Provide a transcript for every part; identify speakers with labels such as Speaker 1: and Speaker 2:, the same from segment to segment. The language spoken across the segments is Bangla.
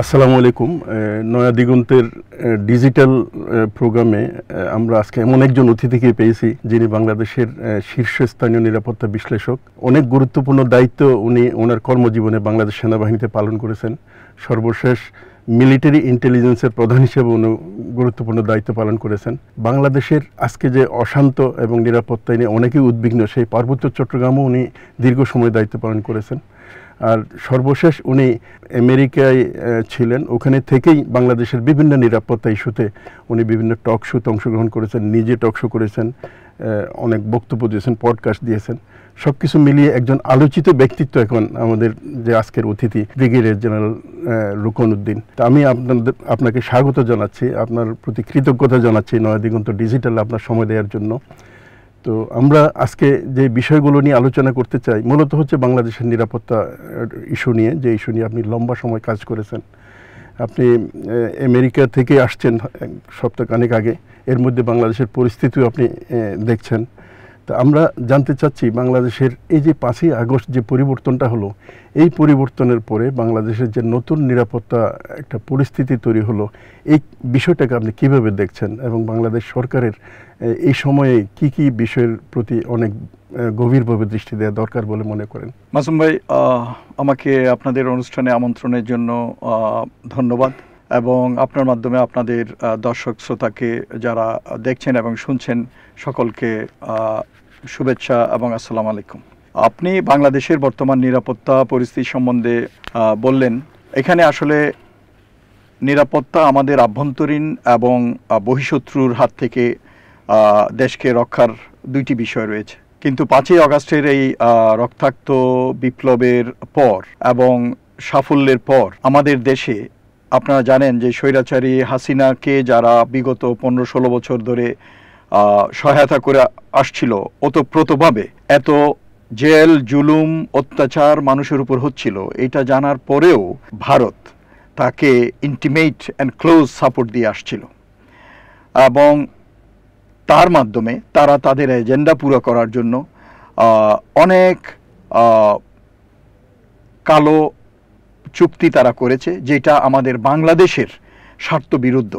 Speaker 1: আসসালামু আলাইকুম। নয়া দিগন্তের ডিজিটাল প্রোগ্রামে আমরা আজকে এমন একজন অতিথিকে পেয়েছি যিনি বাংলাদেশের শীর্ষস্থানীয় নিরাপত্তা বিশ্লেষক। অনেক গুরুত্বপূর্ণ দায়িত্ব উনি ওনার কর্মজীবনে বাংলাদেশ সেনাবাহিনীতে পালন করেছেন। সর্বশেষ মিলিটারি ইন্টেলিজেন্সের প্রধান হিসেবে উনি গুরুত্বপূর্ণ দায়িত্ব পালন করেছেন। বাংলাদেশের আজকে যে অশান্ত এবং নিরাপত্তা নিয়ে অনেকেই উদ্বিগ্ন, সেই পার্বত্য চট্টগ্রামও উনি দীর্ঘ সময় দায়িত্ব পালন করেছেন। আর সর্বশেষ উনি আমেরিকায় ছিলেন, ওখানে থেকেই বাংলাদেশের বিভিন্ন নিরাপত্তা ইস্যুতে উনি বিভিন্ন টক শোতে অংশগ্রহণ করেছেন, নিজে টক শো করেছেন, অনেক বক্তব্য দিয়েছেন, পডকাস্ট দিয়েছেন। সব কিছু মিলিয়ে একজন আলোচিত ব্যক্তিত্ব এখন আমাদের যে আজকের অতিথি ব্রিগেডিয়ার জেনারেল রুকন উদ্দিন। তা আমি আপনাকে স্বাগত জানাচ্ছি, আপনার প্রতি কৃতজ্ঞতা জানাচ্ছি নয়া দিগন্ত ডিজিটাল আপনার সময় দেওয়ার জন্য। তো আমরা আজকে যে বিষয়গুলো নিয়ে আলোচনা করতে চাই মূলত হচ্ছে বাংলাদেশের নিরাপত্তা ইস্যু নিয়ে, যে ইস্যু নিয়ে আপনি লম্বা সময় কাজ করেছেন। আপনি আমেরিকা থেকে আসছেন সপ্তাহখানেক আগে, এর মধ্যে বাংলাদেশের পরিস্থিতিও আপনি দেখছেন। তা আমরা জানতে চাচ্ছি বাংলাদেশের এই যে 5ই আগস্ট যে পরিবর্তনটা হলো, এই পরিবর্তনের পরে বাংলাদেশের যে নতুন নিরাপত্তা একটা পরিস্থিতি তৈরি হলো, এই বিষয়টাকে আপনি কিভাবে দেখছেন এবং বাংলাদেশ সরকারের এই সময়ে কি কি বিষয়ের প্রতি অনেক গভীরভাবে দৃষ্টি দেওয়া দরকার বলে মনে করেন?
Speaker 2: মাসুম ভাই, আমাকে আপনাদের অনুষ্ঠানে আমন্ত্রণের জন্য ধন্যবাদ, এবং আপনার মাধ্যমে আপনাদের দর্শক শ্রোতাকে যারা দেখছেন এবং শুনছেন সকলকে শুভেচ্ছা এবং আসসালামু আলাইকুম। আপনি বাংলাদেশের বর্তমান নিরাপত্তা পরিস্থিতি সম্বন্ধে বললেন। এখানে আসলে নিরাপত্তা আমাদের আভ্যন্তরীণ এবং বহিঃশত্রুর হাত থেকে দেশকে রক্ষার দুইটি বিষয় রয়েছে। কিন্তু 5ই আগস্টের এই রক্তাক্ত বিপ্লবের পর এবং সাফল্যের পর আমাদের দেশে আপনারা জানেন যে স্বৈরাচারী হাসিনাকে যারা বিগত 15-16 বছর ধরে সহায়তা করে আসছিল ওতপ্রোতভাবে, এত জেল জুলুম অত্যাচার মানুষের উপর হচ্ছিল, এটা জানার পরেও ভারত তাকে ইন্টিমেট অ্যান্ড ক্লোজ সাপোর্ট দিয়ে আসছিল, এবং তার মাধ্যমে তারা তাদের এজেন্ডা পুরো করার জন্য অনেক কালো চুক্তি তারা করেছে, যেটা আমাদের বাংলাদেশের স্বার্থ বিরুদ্ধ,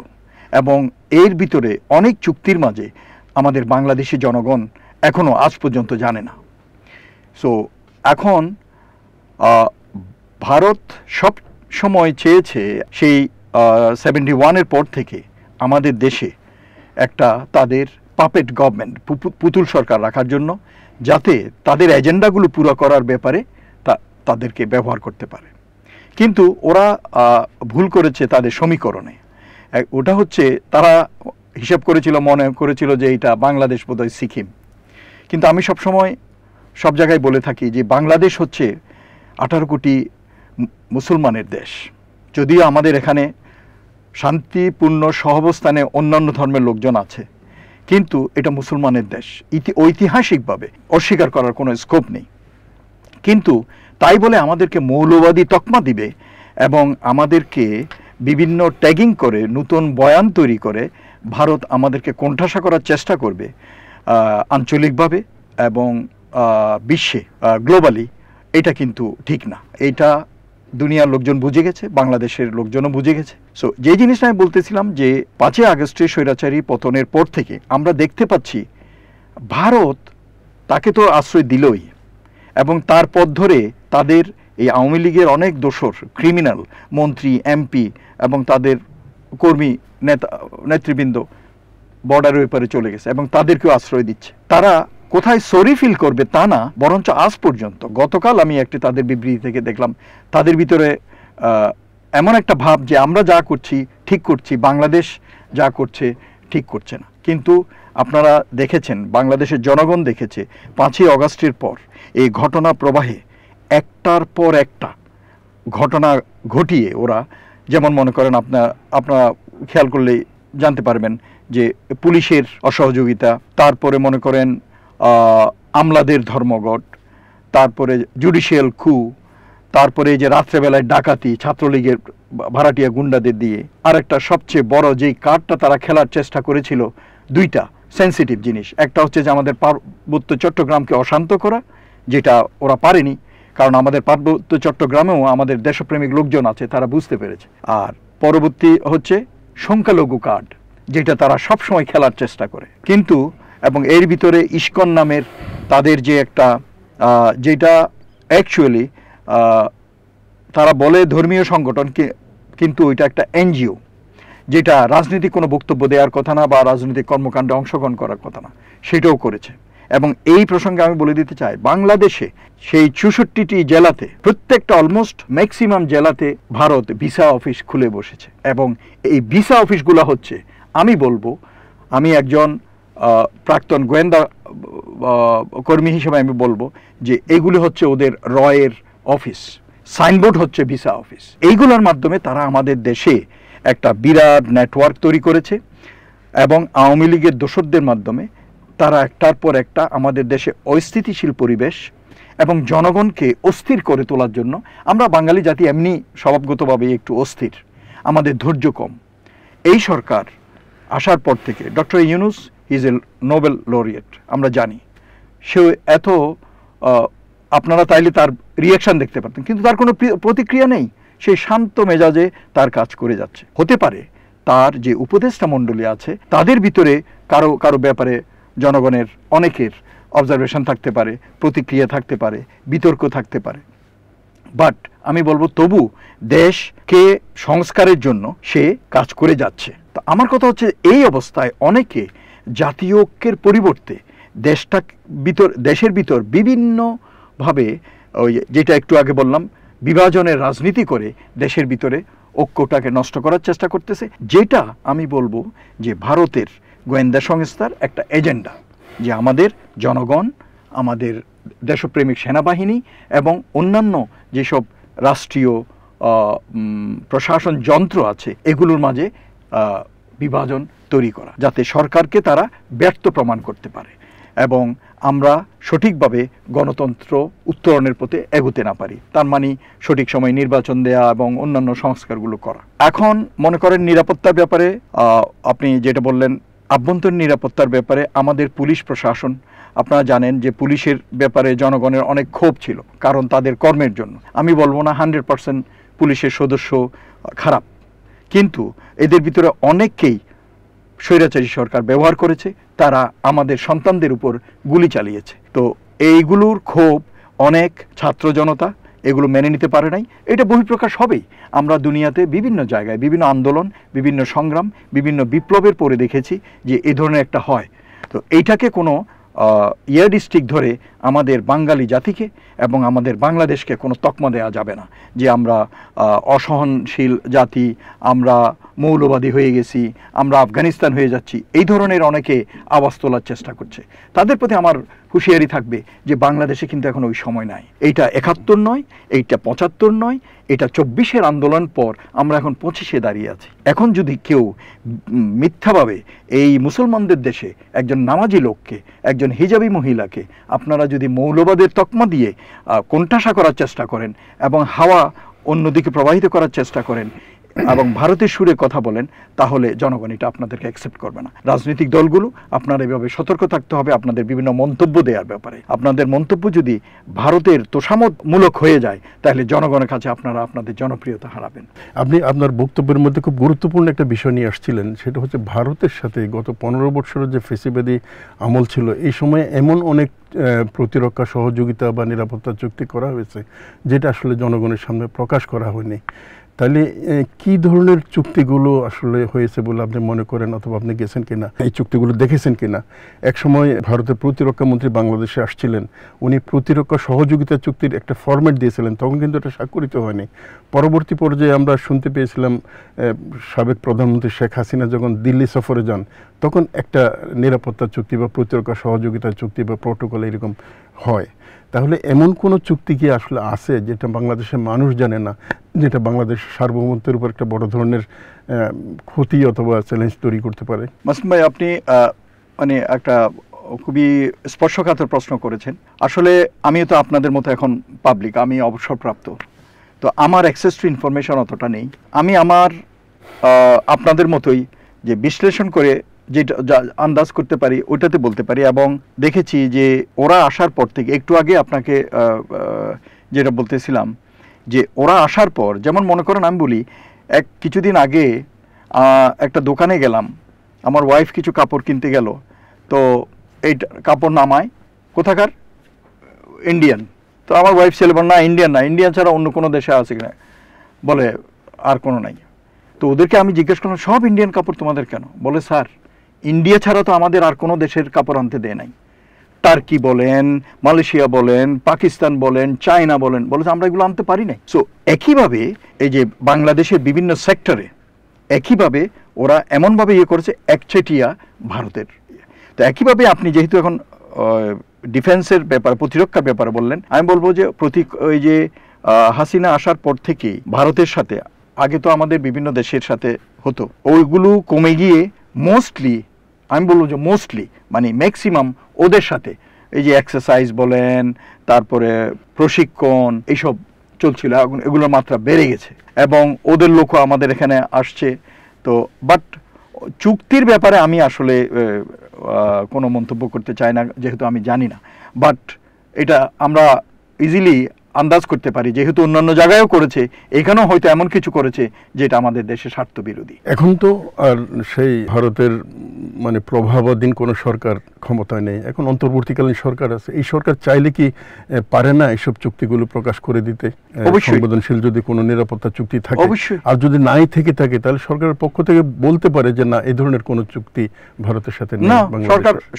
Speaker 2: এবং এর ভিতরে অনেক চুক্তির মাঝে আমাদের বাংলাদেশি জনগণ এখনও আজ পর্যন্ত জানে না। সো এখন ভারত সব সময় চেয়েছে সেই 71-এর পর থেকে আমাদের দেশে একটা তাদের পাপেট গভর্নমেন্ট, পুতুল সরকার রাখার জন্য, যাতে তাদের এজেন্ডাগুলো পুরো করার ব্যাপারে তাদেরকে ব্যবহার করতে পারে। কিন্তু ওরা ভুল করেছে তাদের সমীকরণে। ওটা হচ্ছে তারা হিসাব করেছিল, মনে করেছিল যে এটা বাংলাদেশ বোধহয় সিকিম। কিন্তু আমি সবসময় সব জায়গায় বলে থাকি যে বাংলাদেশ হচ্ছে 18 কোটি মুসলমানের দেশ। যদিও আমাদের এখানে শান্তিপূর্ণ সহাবস্থানে অন্যান্য ধর্মের লোকজন আছে, কিন্তু এটা মুসলমানের দেশ, ঐতিহাসিকভাবে অস্বীকার করার কোনো স্কোপ নেই। কিন্তু তাই বলে আমাদেরকে মৌলবাদী তকমা দিবে এবং আমাদেরকে বিভিন্ন ট্যাগিং করে নতুন বয়ান তৈরি করে ভারত আমাদেরকে কোণঠাসা করার চেষ্টা করবে আঞ্চলিকভাবে এবং বিশ্বে, গ্লোবালি, এটা কিন্তু ঠিক না। এটা দুনিয়ার লোকজন বুঝে গেছে, বাংলাদেশের লোকজনও বুঝে গেছে। সো যে জিনিসটা আমি বলতেছিলাম যে 5ই আগস্টের স্বৈরাচারী পতনের পর থেকে আমরা দেখতে পাচ্ছি ভারত তাকে তো আশ্রয় দিলই, এবং তার পথ ধরে তাদের এই আওয়ামী লীগের অনেক দোসর, ক্রিমিনাল মন্ত্রী, এমপি এবং তাদের কর্মী নেতৃবৃন্দ বর্ডারের ওপারে চলে গেছে এবং তাদেরকেও আশ্রয় দিচ্ছে। তারা কোথায় সরি ফিল করবে তা না, বরঞ্চ আজ পর্যন্ত, গতকাল আমি একটি তাদের বিবৃতি থেকে দেখলাম তাদের ভিতরে এমন একটা ভাব যে আমরা যা করছি ঠিক করছি, বাংলাদেশ যা করছে ঠিক করছে না। কিন্তু আপনারা দেখেছেন, বাংলাদেশের জনগণ দেখেছে 5ই আগস্টের পর এই ঘটনা প্রবাহে একটার পর একটা ঘটনা ঘটিয়ে ওরা, যেমন মনে করেন আপনারা খেয়াল করলেই জানতে পারবেন যে পুলিশের অসহযোগিতা, তারপরে মনে করেন আমলাদের ধর্মঘট, তারপরে জুডিশিয়াল কু, তারপরে যে রাত্রেবেলায় ডাকাতি ছাত্রলীগের ভাড়াটিয়া গুন্ডাদের দিয়ে, আর একটা সবচেয়ে বড় যেই কার্ডটা তারা খেলার চেষ্টা করেছিল, দুইটা সেন্সিটিভ জিনিস। একটা হচ্ছে যে আমাদের পার্বত্য চট্টগ্রামকে অশান্ত করা, যেটা ওরা পারেনি, কারণ আমাদের পার্বত্য চট্টগ্রামেও আমাদের দেশপ্রেমিক লোকজন আছে, তারা বুঝতে পেরেছে। আর পরবর্তী হচ্ছে সংখ্যালঘু কার্ড, যেটা তারা সবসময় খেলার চেষ্টা করে, কিন্তু এবং এর ভিতরে ইস্কন নামের তাদের যে একটা যেটা অ্যাকচুয়ালি তারা বলে ধর্মীয় সংগঠন, কিন্তু ওইটা একটা এনজিও, যেটা রাজনৈতিক কোনো বক্তব্য দেওয়ার কথা না বা রাজনৈতিক কর্মকাণ্ডে অংশগ্রহণ করার কথা না, সেটাও করেছে। এবং এই প্রসঙ্গে আমি বলে দিতে চাই, বাংলাদেশে সেই 64টি জেলাতে প্রত্যেকটা অলমোস্ট ম্যাক্সিমাম জেলাতে ভারত ভিসা অফিস খুলে বসেছে। এবং এই ভিসা অফিসগুলো হচ্ছে, আমি বলবো, আমি একজন প্রাক্তন গোয়েন্দা কর্মী হিসেবে আমি বলবো যে এগুলো হচ্ছে ওদের রয়ের অফিস, সাইনবোর্ড হচ্ছে ভিসা অফিস। এইগুলোর মাধ্যমে তারা আমাদের দেশে একটা বিরাট নেটওয়ার্ক তৈরি করেছে এবং আওয়ামী লীগের দোসরদের মাধ্যমে তারা একটার পর একটা আমাদের দেশে অস্থিতিশীল পরিবেশ এবং জনগণকে অস্থির করে তোলার জন্য, আমরা বাঙালি জাতি এমনি স্বভাবগতভাবে একটু অস্থির, আমাদের ধৈর্য কম। এই সরকার আসার পর থেকে doctor Yunus is a Nobel laureate, আমরা জানি। সে এত আপনারা তাইলে তার রিয়াকশান দেখতে পারতেন, কিন্তু তার কোনো প্রতিক্রিয়া নেই, সেই শান্ত মেজাজে তার কাজ করে যাচ্ছে। হতে পারে তার যে উপদেষ্টা মণ্ডলী আছে তাদের ভিতরে কারো কারো ব্যাপারে জনগণের অনেকের অবজারভেশন থাকতে পারে, প্রতিক্রিয়া থাকতে পারে, বিতর্ক থাকতে পারে, বাট আমি বলবো তবু দেশকে সংস্কারের জন্য সে কাজ করে যাচ্ছে। তো আমার কথা হচ্ছে, এই অবস্থায় অনেকে জাতীয় ঐক্যের পরিবর্তে দেশের ভিতর বিভিন্নভাবে ওই যেটা একটু আগে বললাম বিভাজনের রাজনীতি করে দেশের ভিতরে ঐক্যটাকে নষ্ট করার চেষ্টা করতেছে, যেটা আমি বলবো যে ভারতের গোয়েন্দা সংস্থার একটা এজেন্ডা, যে আমাদের জনগণ, আমাদের দেশপ্রেমিক সেনাবাহিনী এবং অন্যান্য যেসব রাষ্ট্রীয় প্রশাসন যন্ত্র আছে এগুলোর মাঝে বিভাজন তৈরি করা, যাতে সরকারকে তারা ব্যর্থ প্রমাণ করতে পারে এবং আমরা সঠিকভাবে গণতন্ত্র উত্তরণের পথে এগোতে না পারি। তার মানে সঠিক সময় নির্বাচন দেয়া এবং অন্যান্য সংস্কারগুলো করা। এখন মনে করেন নিরাপত্তার ব্যাপারে আপনি যেটা বললেন, আভ্যন্তরীণ নিরাপত্তার ব্যাপারে আমাদের পুলিশ প্রশাসন, আপনারা জানেন যে পুলিশের ব্যাপারে জনগণের অনেক ক্ষোভ ছিল, কারণ তাদের কর্মের জন্য। আমি বলবো না 100% পুলিশের সদস্য খারাপ, কিন্তু এদের ভিতরে অনেককেই স্বৈরাচারী সরকার ব্যবহার করেছে, তারা আমাদের সন্তানদের উপর গুলি চালিয়েছে। তো এইগুলোর ক্ষোভ অনেক ছাত্র জনতা এগুলো মেনে নিতে পারে নাই। এটা বহিঃপ্রকাশ হবেই। আমরা দুনিয়াতে বিভিন্ন জায়গায় বিভিন্ন আন্দোলন, বিভিন্ন সংগ্রাম, বিভিন্ন বিপ্লবের পরে দেখেছি যে এই ধরনের একটা হয়। তো এইটাকে কোনো ইয়ারডিস্টিক ধরে আমাদের বাঙালি জাতিকে এবং আমাদের বাংলাদেশকে কোনো তকমা দেওয়া যাবে না যে আমরা অসহনশীল জাতি, আমরা মৌলবাদী হয়ে গেছি, আমরা আফগানিস্তান হয়ে যাচ্ছি। এই ধরনের অনেকে আওয়াজ তোলার চেষ্টা করছে। তাদের প্রতি আমার হুঁশিয়ারি থাকবে যে বাংলাদেশে কিন্তু এখন ওই সময় নাই। এইটা 71 নয়, এইটা 75 নয়, এটা 24-এর আন্দোলন পর আমরা এখন 25-এ দাঁড়িয়ে আছি। এখন যদি কেউ মিথ্যাভাবে এই মুসলমানদের দেশে একজন নামাজি লোককে, একজন হিজাবি মহিলাকে আপনারা যদি মৌলবাদের তকমা দিয়ে কোণঠাসা করার চেষ্টা করেন এবং হাওয়া অন্যদিকে প্রবাহিত করার চেষ্টা করেন এবং ভারতের সুরে কথা বলেন, তাহলে জনগণ এটা আপনাদেরকে অ্যাকসেপ্ট করবে না। রাজনৈতিক দলগুলো আপনারা এভাবে সতর্ক থাকতে হবে আপনাদের বিভিন্ন মন্তব্য দেওয়ার ব্যাপারে। আপনাদের মন্তব্য যদি ভারতের তোষামোদমূলক হয়ে যায়, তাহলে জনগণের কাছে আপনারা আপনাদের জনপ্রিয়তা হারাবেন।
Speaker 1: আপনি আপনার বক্তব্যের মধ্যে খুব গুরুত্বপূর্ণ একটা বিষয় নিয়ে আসছিলেন, সেটা হচ্ছে ভারতের সাথে গত 15 বছরের যে ফেসিবাদী আমল ছিল, এই সময়ে এমন অনেক প্রতিরক্ষা সহযোগিতা বা নিরাপত্তা চুক্তি করা হয়েছে যেটা আসলে জনগণের সামনে প্রকাশ করা হয়নি। তাহলে কি ধরনের চুক্তিগুলো আসলে হয়েছে বলে আপনি মনে করেন, অথবা আপনি গেছেন কিনা, এই চুক্তিগুলো দেখেছেন কিনা? এক সময় ভারতের প্রতিরক্ষা মন্ত্রী বাংলাদেশে আসছিলেন, উনি প্রতিরক্ষা সহযোগিতা চুক্তির একটা ফরম্যাট দিয়েছিলেন, তখন কিন্তু এটা স্বাক্ষরিত হয়নি। পরবর্তী পর্যায়ে আমরা শুনতে পেয়েছিলাম সাবেক প্রধানমন্ত্রী শেখ হাসিনা যখন দিল্লি সফরে যান, তখন একটা নিরাপত্তা চুক্তি বা প্রতিরক্ষা সহযোগিতা চুক্তি বা প্রোটোকল এরকম হয়। তাহলে এমন কোনো চুক্তি কি আসলে আছে যেটা বাংলাদেশের মানুষ জানে না, যেটা বাংলাদেশের সার্বভৌমত্বের উপর একটা বড় ধরনের ক্ষতি অথবা চ্যালেঞ্জ তৈরি করতে পারে?
Speaker 2: মাসুম ভাই, আপনি মানে একটা খুবই স্পর্শকাতর প্রশ্ন করেছেন। আসলে আমিও তো আপনাদের মতো এখন পাবলিক, আমি অবসরপ্রাপ্ত, তো আমার অ্যাক্সেস টু ইনফরমেশন অতটা নেই। আমি আমার আপনাদের মতোই যে বিশ্লেষণ করে যেটা আন্দাজ করতে পারি ওইটাতে বলতে পারি। এবং দেখেছি যে ওরা আসার পর থেকে, একটু আগে আপনাকে যেটা বলতেছিলাম, যে ওরা আসার পর, যেমন মনে করেন আমি বলি, কিছুদিন আগে একটা দোকানে গেলাম, আমার ওয়াইফ কিছু কাপড় কিনতে গেল, তো এই কাপড় নামায় কোথাকার, ইন্ডিয়ান। তো আমার ওয়াইফ ছেলে বল, না ইন্ডিয়ান না, ইন্ডিয়ান ছাড়া অন্য কোনো দেশে আছে কিনা, বলে আর কোনো নাই। তো ওদেরকে আমি জিজ্ঞেস করলাম, সব ইন্ডিয়ান কাপড় তোমাদের কেন? বলে স্যার, ইন্ডিয়া ছাড়া তো আমাদের আর কোনো দেশের কাপড় আনতে দেয় নাই। টার্কি বলেন, মালয়েশিয়া বলেন, পাকিস্তান বলেন, চায়না বলেন, বলে আমরা এগুলো আনতে পারি নাই। সো একইভাবে এই যে বাংলাদেশের বিভিন্ন সেক্টরে একইভাবে ওরা এমনভাবে ইয়ে করেছে, একচেটিয়া ভারতের। তো একইভাবে আপনি যেহেতু এখন ডিফেন্সের ব্যাপারে, প্রতিরক্ষার ব্যাপারে বললেন, আমি বলবো যে ওই যে হাসিনা আসার পর থেকেই ভারতের সাথে, আগে তো আমাদের বিভিন্ন দেশের সাথে হতো, ওইগুলো কমে গিয়ে মোস্টলি, আমি বলবো যে মোস্টলি মানে ম্যাক্সিমাম ওদের সাথে এই যে এক্সারসাইজ বলেন, তারপরে প্রশিক্ষণ, এইসব চলছিল। এগুলোর মাত্রা বেড়ে গেছে এবং ওদের লোকও আমাদের এখানে আসছে। তো বাট চুক্তির ব্যাপারে আমি আসলে কোনো মন্তব্য করতে চাই না, যেহেতু আমি জানি না। বাট এটা আমরা ইজিলি আন্দাজ করতে পারি, যেহেতু অন্যান্য জায়গায়ও করেছে, এখানেও হয়তো এমন কিছু করেছে যেটা আমাদের দেশের স্বার্থ বিরোধী।
Speaker 1: এখন তো আর সেই ভারতের মানে প্রভাবাধীন কোনো সরকার ক্ষমতায় নেই, এখন অন্তর্বর্তীকালীন সরকার আছে। এই সরকার চাইলে কি পারে না এসব চুক্তিগুলো প্রকাশ করে দিতে? সংবেদনশীল যদি কোনো নিরাপত্তা চুক্তি থাকে, আর যদি নাই থেকে থাকে, তাহলে সরকারের পক্ষ থেকে বলতে পারে যে না, এই ধরনের কোনো চুক্তি ভারতের সাথে নেই।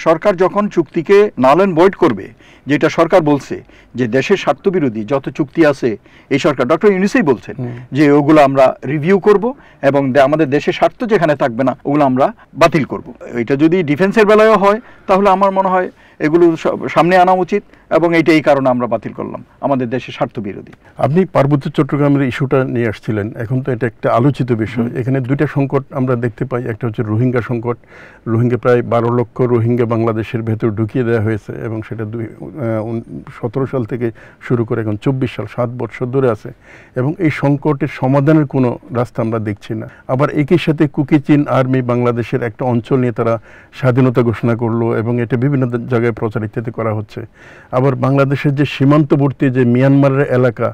Speaker 2: সরকার যখন চুক্তিকে নাল এন্ড ভয়েড করবে, যেটা সরকার বলছে যে দেশের স্বার্থ বিরোধী যত চুক্তি আছে, এই সরকার ডক্টর ইউনূসই বলছেন যে ওগুলো আমরা রিভিউ করব এবং আমাদের দেশের স্বার্থ যেখানে থাকবে না ওগুলো আমরা বাতিল করব। এটা যদি ডিফেন্সের বেলায়ও হয়, তাহলে আমার মনে হয় এগুলো সামনে আনা উচিত, এবং এই কারণে আমরা বাতিল করলাম, আমাদের দেশের স্বার্থ বিরোধী।
Speaker 1: আপনি পার্বত্য চট্টগ্রামের ইস্যুটা নিয়ে আসছিলেন, এখন তো এটা একটা আলোচিত বিষয়। এখানে দুইটা সংকট আমরা দেখতে পাই, একটা হচ্ছে রোহিঙ্গা সংকট। রোহিঙ্গা প্রায় 12 লক্ষ রোহিঙ্গা বাংলাদেশের ভেতর ঢুকিয়ে দেওয়া হয়েছে, এবং সেটা 2017 সাল থেকে শুরু করে এখন 24 সাল, 7 বছর ধরে আছে, এবং এই সংকটের সমাধানের কোনো রাস্তা আমরা দেখছি না। আবার একই সাথে কুকি চিন আর্মি বাংলাদেশের একটা অঞ্চল নিয়ে তারা স্বাধীনতা ঘোষণা করলো, এবং এটা বিভিন্ন জায়গায় প্রচারিত করা হচ্ছে। আবার বাংলাদেশের যে সীমান্তবর্তী যে মিয়ানমারের এলাকা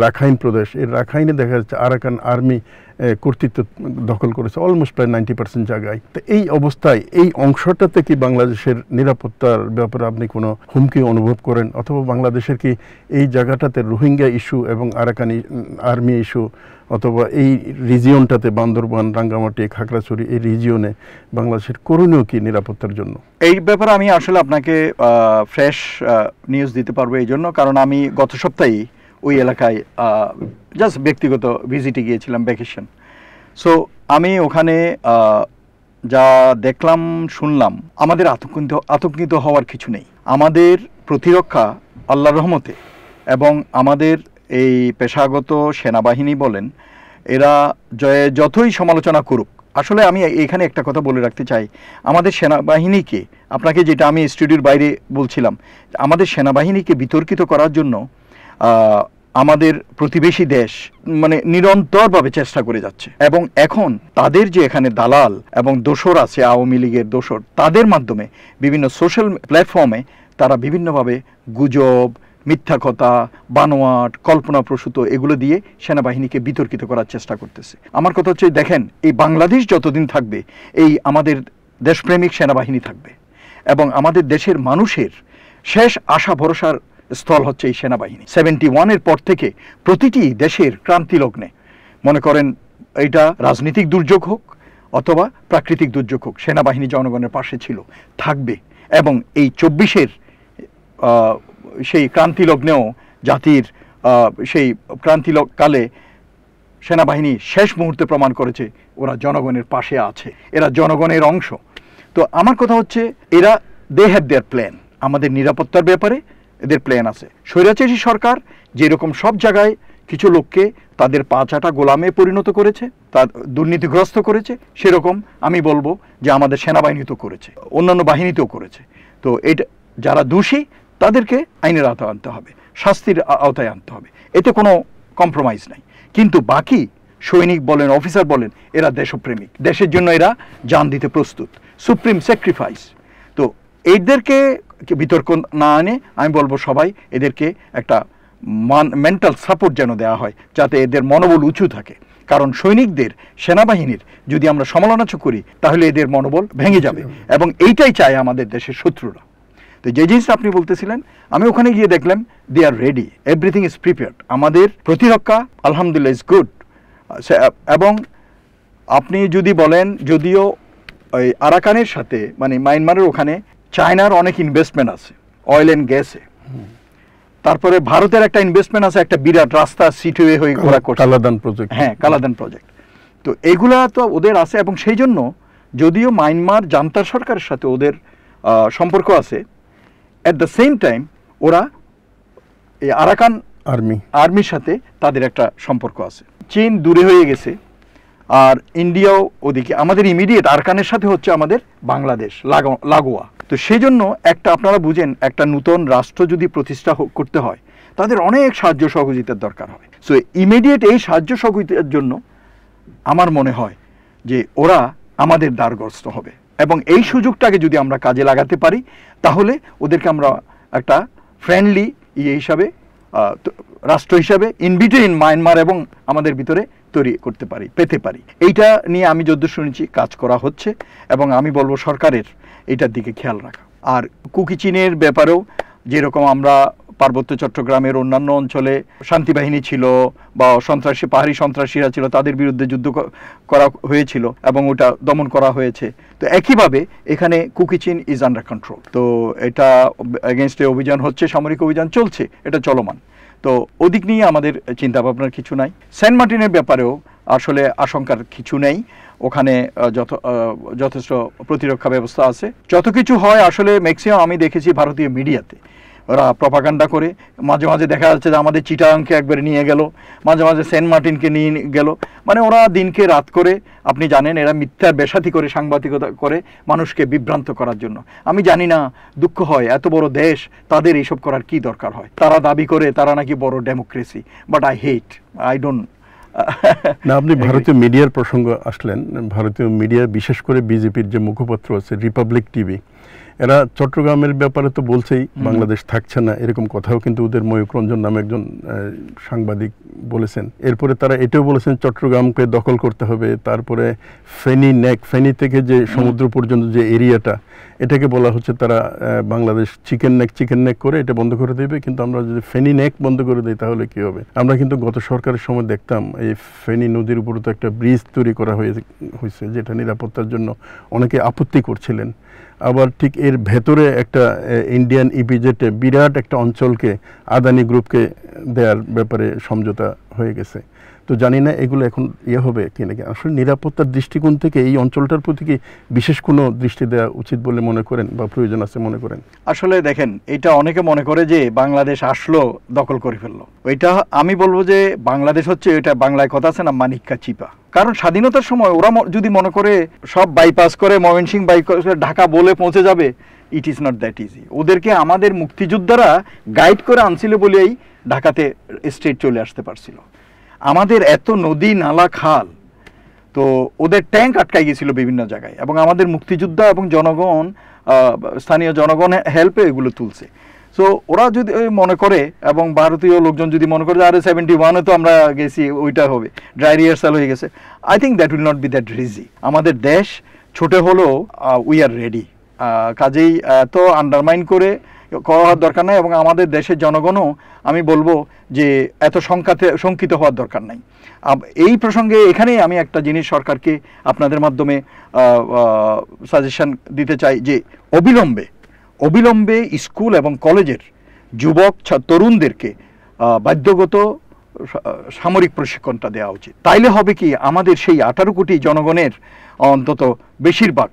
Speaker 1: রাখাইন প্রদেশ, এই রাখাইনে দেখা যাচ্ছে আরাকান আর্মি কর্তৃত্ব দখল করেছে অলমোস্ট প্রায় 90% জায়গায়। তো এই অবস্থায় এই অংশটাতে কি বাংলাদেশের নিরাপত্তার ব্যাপারে আপনি কোনো হুমকি অনুভব করেন, অথবা বাংলাদেশের কি এই জায়গাটাতে রোহিঙ্গা ইস্যু এবং আরাকান আর্মি ইস্যু, অথবা এই রিজিয়নটাতে বান্দরবান, রাঙ্গামাটি, খাগড়াছড়ি, এই রিজিয়নে বাংলাদেশের করণীয় কি নিরাপত্তার জন্য?
Speaker 2: এই ব্যাপারে আমি আসলে আপনাকে ফ্রেশ নিউজ দিতে পারবো এই জন্য, কারণ আমি গত সপ্তাহেই ওই এলাকায় জাস্ট ব্যক্তিগত ভিজিটে গিয়েছিলাম, ভ্যাকেশন। সো আমি ওখানে যা দেখলাম, শুনলাম, আমাদের আতঙ্কিত হওয়ার কিছু নেই। আমাদের প্রতিরক্ষা আল্লাহর রহমতে, এবং আমাদের এই পেশাগত সেনাবাহিনী বলেন, এরা যতই সমালোচনা করুক, আসলে আমি এখানে একটা কথা বলে রাখতে চাই, আমাদের সেনাবাহিনীকে, আপনাকে যেটা আমি স্টুডিওর বাইরে বলছিলাম, আমাদের সেনাবাহিনীকে বিতর্কিত করার জন্য আমাদের প্রতিবেশী দেশ মানে নিরন্তরভাবে চেষ্টা করে যাচ্ছে, এবং এখন তাদের যে এখানে দালাল এবং দোসর আছে, আওয়ামী লীগের দোসর, তাদের মাধ্যমে বিভিন্ন সোশ্যাল প্ল্যাটফর্মে তারা বিভিন্নভাবে গুজব, মিথ্যা কথা, বানোয়াট, কল্পনাপ্রসূত এগুলো দিয়ে সেনাবাহিনীকে বিতর্কিত করার চেষ্টা করতেছে। আমার কথা হচ্ছে, দেখেন, এই বাংলাদেশ যতদিন থাকবে, এই আমাদের দেশপ্রেমিক সেনাবাহিনী থাকবে, এবং আমাদের দেশের মানুষের শেষ আশা ভরসার স্থল হচ্ছে এই সেনাবাহিনী। 71-এর পর থেকে প্রতিটি দেশের ক্রান্তি লগ্নে, মনে করেন এইটা রাজনৈতিক দুর্যোগ হোক অথবা প্রাকৃতিক দুর্যোগ হোক, সেনাবাহিনী জনগণের পাশে ছিল, থাকবে, এবং এই 24-এর সেই ক্রান্তি লগ্নেও জাতির সেই ক্রান্তিকালে সেনাবাহিনী শেষ মুহূর্তে প্রমাণ করেছে ওরা জনগণের পাশে আছে, এরা জনগণের অংশ। তো আমার কথা হচ্ছে, এরা দে হ্যাভ দেয়ার প্ল্যান, আমাদের নিরাপত্তার ব্যাপারে এদের প্ল্যান আছে। স্বৈরাচারী সরকার যেরকম সব জায়গায় কিছু লোককে তাদের পাঁচাটা গোলামে পরিণত করেছে, তার দুর্নীতিগ্রস্ত করেছে, সেরকম আমি বলবো যে আমাদের সেনাবাহিনীতেও করেছে, অন্যান্য বাহিনীতেও করেছে। তো এটা যারা দোষী তাদেরকে আইনের আওতায় আনতে হবে, শাস্তির আওতায় আনতে হবে, এতে কোনো কম্প্রোমাইজ নাই। কিন্তু বাকি সৈনিক বলেন, অফিসার বলেন, এরা দেশপ্রেমিক, দেশের জন্য এরা জান দিতে প্রস্তুত, সুপ্রিম স্যাক্রিফাইস। তো এদেরকে বিতর্ক না আনে আমি বলবো সবাই এদেরকে একটা মেন্টাল সাপোর্ট যেন দেওয়া হয়, যাতে এদের মনোবল উঁচু থাকে। কারণ সৈনিকদের, সেনাবাহিনীর যদি আমরা সমালোচনা করি তাহলে এদের মনোবল ভেঙে যাবে, এবং এইটাই চায় আমাদের দেশের শত্রুরা। তো যে জিনিসটা আপনি বলতেছিলেন, আমি ওখানে গিয়ে দেখলাম দে আর রেডি, এভরিথিং ইজ প্রিপেয়ার্ড। আমাদের প্রতিরক্ষা আলহামদুলিল্লাহ ইজ গুড। এবং আপনি যদি বলেন, যদিও ওই আরাকানের সাথে মানে মায়ানমারের ওখানে চায়নার অনেক ইনভেস্টমেন্ট আছে অয়েল অ্যান্ড গ্যাসে, তারপরে ভারতের একটা ইনভেস্টমেন্ট আছে, একটা বিরাট রাস্তা সিটিওয়ে হয়ে ওরা করছে,
Speaker 1: কালাদান প্রজেক্ট।
Speaker 2: হ্যাঁ, কালাদান প্রজেক্ট। তো এগুলা তো ওদের আছে, এবং সেই জন্য যদিও মায়ানমার জান্তার সরকারের সাথে ওদের সম্পর্ক আছে, অ্যাট দ্য সেম টাইম ওরা এই আরাকান আর্মির সাথে তাদের একটা সম্পর্ক আছে। চীন দূরে হয়ে গেছে, আর ইন্ডিয়াও ওদিকে। আমাদের ইমিডিয়েট আরাকানের সাথে হচ্ছে আমাদের বাংলাদেশ লাগোয়া। তো সেই জন্য একটা, আপনারা বুঝেন, একটা নূতন রাষ্ট্র যদি প্রতিষ্ঠা করতে হয় তাদের অনেক সাহায্য সহযোগিতার দরকার হয়। সো ইমিডিয়েট এই সাহায্য সহযোগিতার জন্য আমার মনে হয় যে ওরা আমাদের দ্বারগ্রস্ত হবে, এবং এই সুযোগটাকে যদি আমরা কাজে লাগাতে পারি তাহলে ওদেরকে আমরা একটা ফ্রেন্ডলি হিসাবে, রাষ্ট্র হিসাবে ইন বিটুইন মায়ানমার এবং আমাদের ভিতরে তৈরি করতে পারি, পেতে পারি। এইটা নিয়ে আমি যদ্দূর শুনেছি কাজ করা হচ্ছে, এবং আমি বলবো সরকারের এইটার দিকে খেয়াল রাখা। আর কুকি চীনের ব্যাপারেও যেরকম আমরা পার্বত্য চট্টগ্রামের অন্যান্য অঞ্চলে শান্তি বাহিনী ছিল বা সন্ত্রাসী, পাহাড়ি সন্ত্রাসীরা ছিল, তাদের বিরুদ্ধে যুদ্ধ করা হয়েছিল এবং ওটা দমন করা হয়েছে। তো একইভাবে এখানে কুকি চীন ইজ আন্ডার কন্ট্রোল। তো এটা এগেনস্টে অভিযান হচ্ছে, সামরিক অভিযান চলছে, এটা চলমান। তো ওদিক নিয়ে আমাদের চিন্তা ভাবনার কিছু নাই। সেন্ট মার্টিনের ব্যাপারেও আসলে আশঙ্কার কিছু নেই, ওখানে যথেষ্ট প্রতিরক্ষা ব্যবস্থা আছে। যত কিছু হয় আসলে ম্যাক্সিমাম আমি দেখেছি ভারতীয় মিডিয়াতে ওরা প্রপাগান্ডা করে। মাঝে মাঝে দেখা যাচ্ছে যে আমাদের চিটাগাংকে একবার নিয়ে গেল, মাঝে মাঝে সেন্ট মার্টিনকে নিয়ে গেল। মানে ওরা দিনকে রাত করে, আপনি জানেন, এরা মিথ্যার বেসাতি করে সাংবাদিকতা করে মানুষকে বিভ্রান্ত করার জন্য। আমি জানি না, দুঃখ হয়, এত বড় দেশ তাদের এইসব করার কি দরকার হয়। তারা দাবি করে তারা নাকি বড় ডেমোক্রেসি, বাট আই ডোন্ট।
Speaker 1: না, আপনি ভারতীয় মিডিয়ার প্রসঙ্গ আসলেন। ভারতীয় মিডিয়া, বিশেষ করে বিজেপির যে মুখপাত্র আছে রিপাবলিক টিভি, এরা চট্টগ্রামের ব্যাপারে তো বলছেই বাংলাদেশ থাকছে না, এরকম কথাও কিন্তু ওদের ময়ূক রঞ্জন নামে একজন সাংবাদিক বলেছেন। এরপরে তারা এটাও বলেছেন চট্টগ্রামকে দখল করতে হবে। তারপরে ফেনী থেকে যে সমুদ্র পর্যন্ত যে এরিয়াটা, এটাকে বলা হচ্ছে তারা বাংলাদেশ চিকেন নেক করে এটা বন্ধ করে দেবে। কিন্তু আমরা যদি ফেনী নেক বন্ধ করে দিই তাহলে কি হবে? আমরা কিন্তু গত সরকারের সময় দেখতাম এই ফেনী নদীর উপরে তো একটা ব্রিজ তৈরি করা হয়েছে, যেটা নিরাপত্তার জন্য অনেকে আপত্তি করছিলেন। আবার ঠিক এর ভেতরে একটা ইন্ডিয়ান ইপিজেটে বিরাট একটা অঞ্চলকে আদানি গ্রুপকে দেওয়ার ব্যাপারে সমঝোতা হয়ে গেছে। তো জানি না এগুলো এখন হবে কি নাকি। আসলে নিরাপত্তার দৃষ্টিকোণ থেকে এই অঞ্চলটার প্রতি কি বিশেষ কোনো দৃষ্টি দেওয়া উচিত বলে মনে করেন বা প্রয়োজন আছে মনে করেন?
Speaker 2: আসলে দেখেন, এটা অনেকে মনে করে যে বাংলাদেশ আসলো দখল করে ফেললো। ওইটা আমি বলবো যে বাংলাদেশ হচ্ছে, এটা বাংলায় কথা আছে না, মানিক্কা চিপা। কারণ স্বাধীনতার সময় ওরা যদি মনে করে সব বাইপাস করে ময়মনসিংহ বাইপাস করে ঢাকা বলে পৌঁছে যাবে, it is not that easy. ওদেরকে আমাদের মুক্তিযোদ্ধারা গাইড করে আনছিল বলেই ঢাকাতে স্টেট চলে আসতে পারছিল। আমাদের এত নদী নালা খাল, তো ওদের ট্যাঙ্ক আটকাই গেছিল বিভিন্ন জায়গায়, এবং আমাদের মুক্তিযোদ্ধা এবং জনগণ, স্থানীয় জনগণ হেল্পে এগুলো তুলছে। সো ওরা যদি মনে করে, এবং ভারতীয় লোকজন যদি মনে করে আরে 71-এ তো আমরা গেছি, ওইটা হবে, ড্রাই রিহার্সাল হয়ে গেছে, I think that will not be that easy. আমাদের দেশ ছোট হলেও উই আর রেডি। কাজেই এত আন্ডারমাইন করে করার দরকার নাই, এবং আমাদের দেশের জনগণও আমি বলবো যে এত শঙ্কিত হওয়ার দরকার নাই। এই প্রসঙ্গে এখানেই আমি একটা জিনিস সরকারকে আপনাদের মাধ্যমে সাজেশন দিতে চাই যে অবিলম্বে স্কুল এবং কলেজের যুবক তরুণদেরকে বাধ্যগত সামরিক প্রশিক্ষণটা দেওয়া উচিত। তাইলে হবে কি, আমাদের সেই 18 কোটি জনগণের অন্তত বেশিরভাগ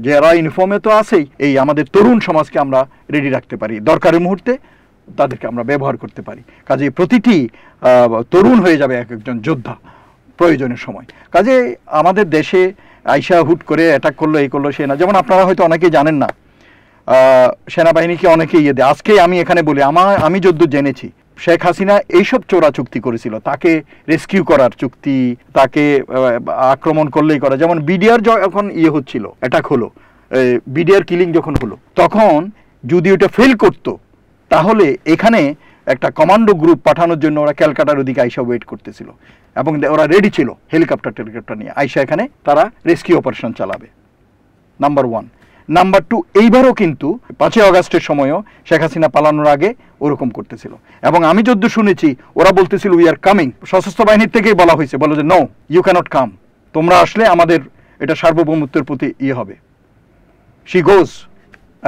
Speaker 2: যারা ইউনিফর্মে তো আছেই, এই আমাদের তরুণ সমাজকে আমরা রেডি রাখতে পারি, দরকারের মুহূর্তে তাদেরকে আমরা ব্যবহার করতে পারি। কাজে প্রতিটি তরুণ হয়ে যাবে একজন যোদ্ধা প্রয়োজনের সময়। কাজে আমাদের দেশে আইসা হুট করে অ্যাটাক করলো, এই করলো, সে না। যেমন আপনারা হয়তো অনেকেই জানেন না, সেনাবাহিনীকে অনেকে দেয়। আজকে আমি এখানে বলি, আমি যদ্দূর জেনেছি, শেখ হাসিনা এইসব চোরা চুক্তি করেছিল, তাকে রেস্কিউ করার চুক্তি, তাকে আক্রমণ করলেই করা। যেমন বিডিআর যখন হচ্ছিল, অ্যাটাক হলো, বিডিআর কিলিং যখন হলো, তখন যদি ওটা ফেল করতো তাহলে এখানে একটা কমান্ডো গ্রুপ পাঠানোর জন্য ওরা ক্যালকাটার ওদিকে আইসা ওয়েট করতেছিল, এবং ওরা রেডি ছিল হেলিকপ্টার নিয়ে আইসা এখানে তারা রেস্কিউ অপারেশন চালাবে। নাম্বার 1। নাম্বার 2, এইবারও কিন্তু 5ই আগস্টের সময়ও শেখ হাসিনা পালানোর আগে ওরকম করতেছিল, এবং আমি যদ্দূর শুনেছি ওরা বলতেছিল উই আর কামিং, সশস্ত্র বাহিনীর থেকেই বলা হয়েছে, বলো যে নো ইউ ক্যানট কাম, তোমরা আসলে আমাদের এটা সার্বভৌমত্বের প্রতি হবে। শি গোজ,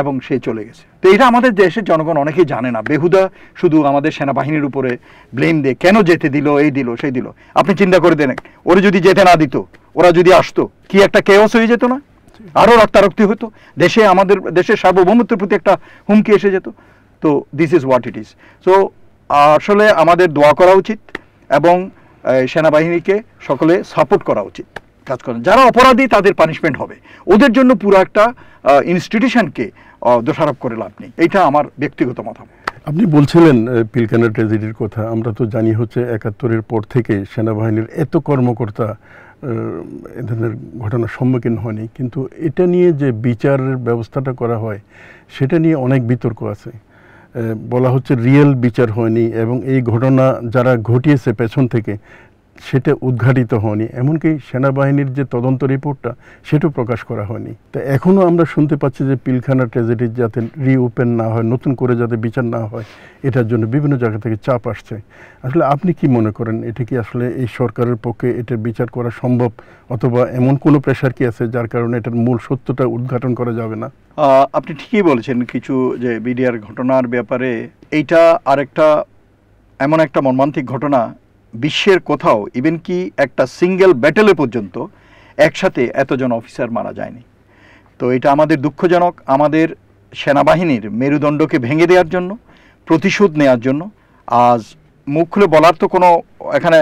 Speaker 2: এবং সে চলে গেছে। তো এটা আমাদের দেশের জনগণ অনেকেই জানে না, বেহুদা শুধু আমাদের সেনাবাহিনীর উপরে ব্লেম দেয়, কেন যেতে দিল, এই দিল সেই দিল। আপনি চিন্তা করে দেন, ওরা যদি যেতে না দিত, ওরা যদি আসতো, কি একটা কেওস হয়ে যেত না, আরো রক্তারক্তি হতো দেশে, আমাদের দেশের সার্বভৌমত্বের প্রতি একটা হুমকি এসে যেত। তো this is what it is. So আসলে আমাদের দোয়া করা উচিত, এবং সেনাবাহিনীকে সকলে সাপোর্ট করা উচিত, কাজ করেন। যারা অপরাধী তাদের পানিশমেন্ট হবে, ওদের জন্য পুরো একটা ইনস্টিটিউশনকে দোষারোপ করে লাভ নেই। এইটা আমার ব্যক্তিগত মতামত।
Speaker 1: আপনি বলছিলেন পিলখানা ট্র্যাজেডির কথা, আমরা তো জানি হচ্ছে 71-এর পর থেকে সেনাবাহিনীর এত কর্মকর্তা এ ধরনের ঘটনার সম্মুখীন হয়নি, কিন্তু এটা নিয়ে যে বিচারের ব্যবস্থাটা করা হয় সেটা নিয়ে অনেক বিতর্ক আছে। বলা হচ্ছে রিয়েল বিচার হয়নি, এবং এই ঘটনা যারা ঘটিয়েছে পেছন থেকে সেটা উদ্ঘাটিত হয়নি, এমনকি সেনাবাহিনীর যে তদন্ত রিপোর্টটা সেটাও প্রকাশ করা হয়নি। তো এখনও আমরা শুনতে পাচ্ছি যে পিলখানা ট্র্যাজেডি যাতে রিওপেন না হয়, নতুন করে যাতে বিচার না হয়, এটার জন্য বিভিন্ন জায়গা থেকে চাপ আসছে। আসলে আপনি কি মনে করেন, এটা কি আসলে এই সরকারের পক্ষে এটা বিচার করা সম্ভব, অথবা এমন কোনো প্রেশার কি আছে যার কারণে এটার মূল সত্যটা উদ্ঘাটন করা যাবে না?
Speaker 2: আপনি ঠিকই বলেছেন, কিছু যে বিডিআর ঘটনার ব্যাপারে এইটা আরেকটা এমন একটা মর্মান্তিক ঘটনা, বিশ্বের কোথাও ইভেন কি একটা সিঙ্গেল ব্যাটেলে পর্যন্ত একসাথে এতজন অফিসার মারা যায়নি। তো এটা আমাদের দুঃখজনক। আমাদের সেনাবাহিনীর মেরুদণ্ডকে ভেঙে দেওয়ার জন্য, প্রতিশোধ নেওয়ার জন্য, আজ মুখ খুলে বলার তো কোনো এখানে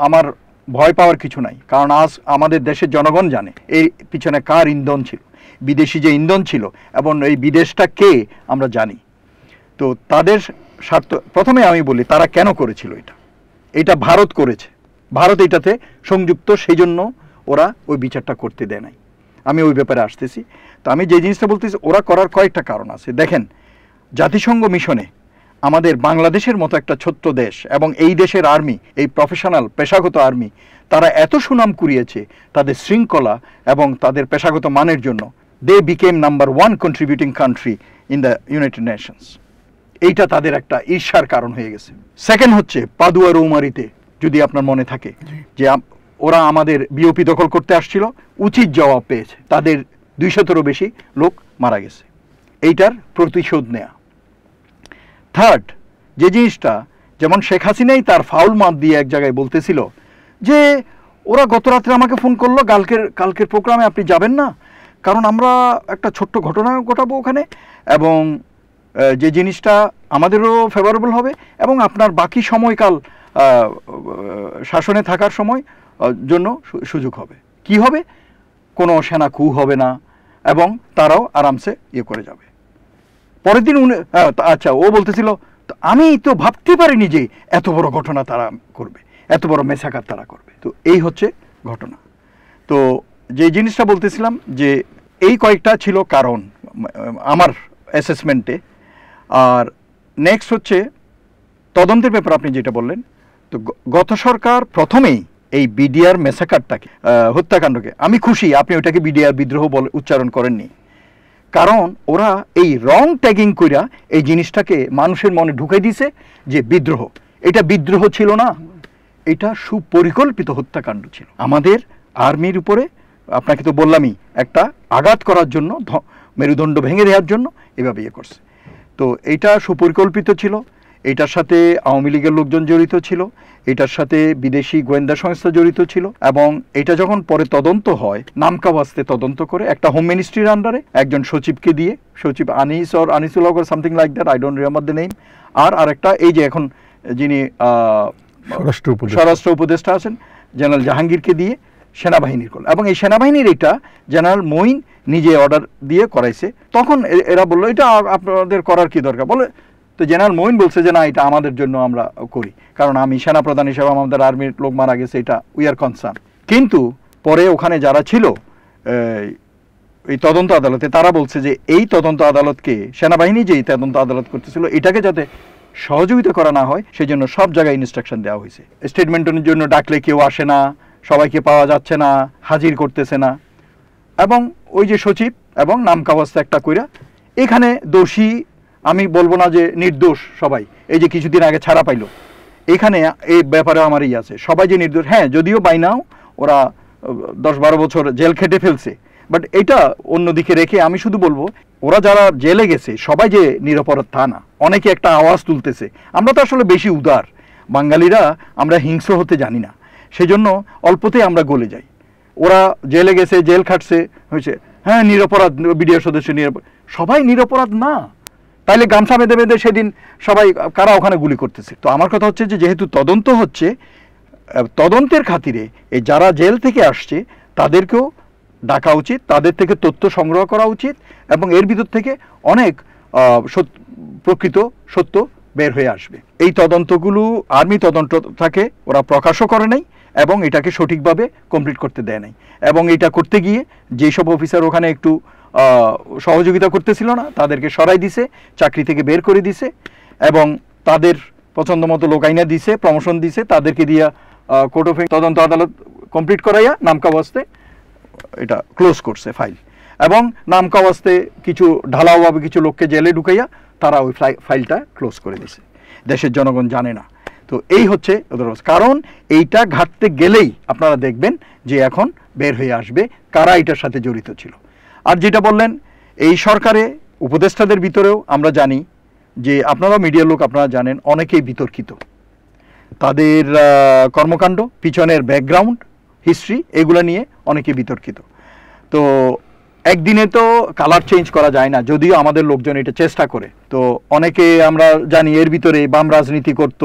Speaker 2: আমার ভয় পাওয়ার কিছু নাই, কারণ আজ আমাদের দেশের জনগণ জানে এই পিছনে কার ইন্ধন ছিল, বিদেশি যে ইন্ধন ছিল, এবং এই বিদেশটা কে আমরা জানি। তো তাদের স্বার্থ, প্রথমে আমি বলি তারা কেন করেছিল এটা ভারত করেছে, ভারত এটাতে সংযুক্ত, সেই জন্য ওরা ওই বিচারটা করতে দেয় নাই। আমি ওই ব্যাপারে আসতেছি। তো আমি যে জিনিসটা বলতেছি, ওরা করার কয়েকটা কারণ আছে। দেখেন, জাতিসংঘ মিশনে আমাদের বাংলাদেশের মতো একটা ছোট্ট দেশ, এবং এই দেশের আর্মি, এই প্রফেশনাল পেশাগত আর্মি, তারা এত সুনাম কুড়িয়েছে তাদের শৃঙ্খলা এবং তাদের পেশাগত মানের জন্য। They became number 1 contributing country in the United Nations. এইটা তাদের একটা ঈর্ষার কারণ হয়ে গেছে। সেকেন্ড হচ্ছে পাদুয়া রৌমারিতে, যদি আপনার মনে থাকে, যে ওরা আমাদের বিওপি দখল করতে আসছিল, উচিত জবাব পেয়েছে, তাদের 200-এরও বেশি লোক মারা গেছে। এইটার প্রতিশোধ নেয়া। থার্ড যে জিনিসটা, যেমন শেখ হাসিনাই তার ফাউল মাত দিয়ে এক জায়গায় বলতেছিল যে ওরা গত রাত্রে আমাকে ফোন করলো, কালকের প্রোগ্রামে আপনি যাবেন না, কারণ আমরা একটা ছোট্ট ঘটনা ঘটাবো ওখানে, এবং যে জিনিসটা আমাদেরও ফেভারেবল হবে, এবং আপনার বাকি সময়কাল শাসনে থাকার সময় জন্য সুযোগ হবে। কি হবে? কোনো সেনা কু হবে না, এবং তারাও আরামসে করে যাবে। পরের দিন আচ্ছা, ও বলতেছিল আমি তো ভাবতে পারিনি যে এত বড় ঘটনা তারা করবে, এত বড় মেসাকার তারা করবে। তো এই হচ্ছে ঘটনা। তো যে জিনিসটা বলতেছিলাম, যে এই কয়েকটা ছিল কারণ আমার অ্যাসেসমেন্টে। আর নেক্সট হচ্ছে তদন্তের ব্যাপার, আপনি যেটা বললেন। তো গত সরকার প্রথমেই এই বিডিআর মেসাকারটাকে, হত্যাকাণ্ডকে, আমি খুশি আপনি ওইটাকে বিডিআর বিদ্রোহ বলে উচ্চারণ করেননি, কারণ ওরা এই রং ট্যাগিং কইরা এই জিনিসটাকে মানুষের মনে ঢুকে দিছে যে বিদ্রোহ। এটা বিদ্রোহ ছিল না, এটা সুপরিকল্পিত হত্যাকাণ্ড ছিল। আমাদের আর্মির উপরে, আপনাকে তো বললামই, একটা আঘাত করার জন্য, মেরুদণ্ড ভেঙে দেওয়ার জন্য এভাবে করছে। তো এইটা সুপরিকল্পিত ছিল। এটার সাথে আওয়ামী লীগের লোকজন জড়িত ছিল, এটার সাথে বিদেশি গোয়েন্দা সংস্থা জড়িত ছিল, এবং এটা যখন পরে তদন্ত হয়, নামকা বাস্তে তদন্ত করে একটা হোম মিনিস্ট্রির আন্ডারে একজন সচিবকে দিয়ে, সচিব Anisul Haque something like that, I don't remember the name, আর আরেকটা এই যে এখন যিনি স্বরাষ্ট্র উপদেষ্টা আছেন জেনারেল জাহাঙ্গীরকে দিয়ে সেনাবাহিনীর করল, এবং এই সেনাবাহিনীর এটা জেনারেল মঈন নিজে অর্ডার দিয়ে করাইছে। তখন এরা বললো এটা আপনাদের করার কি দরকার, বলে তো জেনারেল মঈন বলছে যে না, এটা আমাদের জন্য আমরা করি, কারণ আমি সেনাপ্রধান হিসেবে আমাদের আর্মির লোক মারা গেছে, এটা উই আর কনসার্ন। কিন্তু পরে ওখানে যারা ছিল এই তদন্ত আদালতে, তারা বলছে যে এই তদন্ত আদালতকে, সেনাবাহিনী যে তদন্ত আদালত করতেছিল, এটাকে যাতে সহযোগিতা করা না হয় সেই জন্য সব জায়গায় ইনস্ট্রাকশন দেওয়া হয়েছে। স্টেটমেন্টের জন্য ডাকলে কেউ আসে না, সবাইকে পাওয়া যাচ্ছে না, হাজির করতেছে না, এবং ওই যে সচিব এবং নামকাওয়াস্তে একটা কইরা এখানে দোষী আমি বলবো না যে নির্দোষ সবাই, এই যে কিছুদিন আগে ছাড়া পাইলো, এখানে এই ব্যাপারে আমারই আছে সবাই যে নির্দোষ, হ্যাঁ যদিও বাই নাও ওরা 10-12 বছর জেল খেটে ফেলছে, বাট এটা অন্যদিকে রেখে আমি শুধু বলবো ওরা যারা জেলে গেছে সবাই যে নিরপরাধ তা না, অনেকে একটা আওয়াজ তুলতেছে। আমরা তো আসলে বেশি উদার বাঙালিরা, আমরা হিংস্র হতে জানি না, সেজন্য অল্পতেই আমরা গলে যাই। ওরা জেলে গেছে, জেল খাটছে, হয়েছে, হ্যাঁ নিরপরাধ বিডিআর সদস্য, সবাই নিরপরাধ না, তাইলে গামছা বেঁধে বেঁধে সেদিন সবাই কারা ওখানে গুলি করতেছে। তো আমার কথা হচ্ছে যে যেহেতু তদন্ত হচ্ছে, তদন্তের খাতিরে এই যারা জেল থেকে আসছে তাদেরকেও ডাকা উচিত, তাদের থেকে তথ্য সংগ্রহ করা উচিত, এবং এর ভিতর থেকে অনেক প্রকৃত সত্য বের হয়ে আসবে। এই তদন্তগুলো আর্মি তদন্ত থাকে, ওরা প্রকাশও করে নাই এবং এটাকে সঠিকভাবে কমপ্লিট করতে দেয় নাই, এবং এটা করতে গিয়ে যেসব অফিসার ওখানে একটু সহযোগিতা করতেছিল না তাদেরকে সরাই দিছে, চাকরি থেকে বের করে দিছে, এবং তাদের পছন্দ মতো লোক আইনা দিছে, প্রমোশন দিছে, তাদেরকে দিয়া কোর্ট অফ তদন্ত আদালত কমপ্লিট করাইয়া নামকাওয়াস্তে এটা ক্লোজ করছে ফাইল, এবং নামকাওয়াস্তে কিছু ঢালাওভাবে কিছু লোককে জেলে ঢুকাইয়া তারা ওই ফাইলটা ক্লোজ করে দিছে। দেশের জনগণ জানে না। তো এই হচ্ছে ওদের অবস্থা। কারণ এইটা ঘাটতে গেলেই আপনারা দেখবেন যে এখন বের হয়ে আসবে কারা এটার সাথে জড়িত ছিল। আর যেটা বললেন, এই সরকারে উপদেষ্টাদের ভিতরেও আমরা জানি যে, আপনারা মিডিয়ার লোক আপনারা জানেন, অনেকেই বিতর্কিত, তাদের কর্মকাণ্ড, পিছনের ব্যাকগ্রাউন্ড, হিস্ট্রি, এগুলো নিয়ে অনেকে বিতর্কিত। তো একদিনে তো কালার চেঞ্জ করা যায় না, যদিও আমাদের লোকজন এটা চেষ্টা করে। তো অনেকে আমরা জানি এর ভিতরে বাম রাজনীতি করত,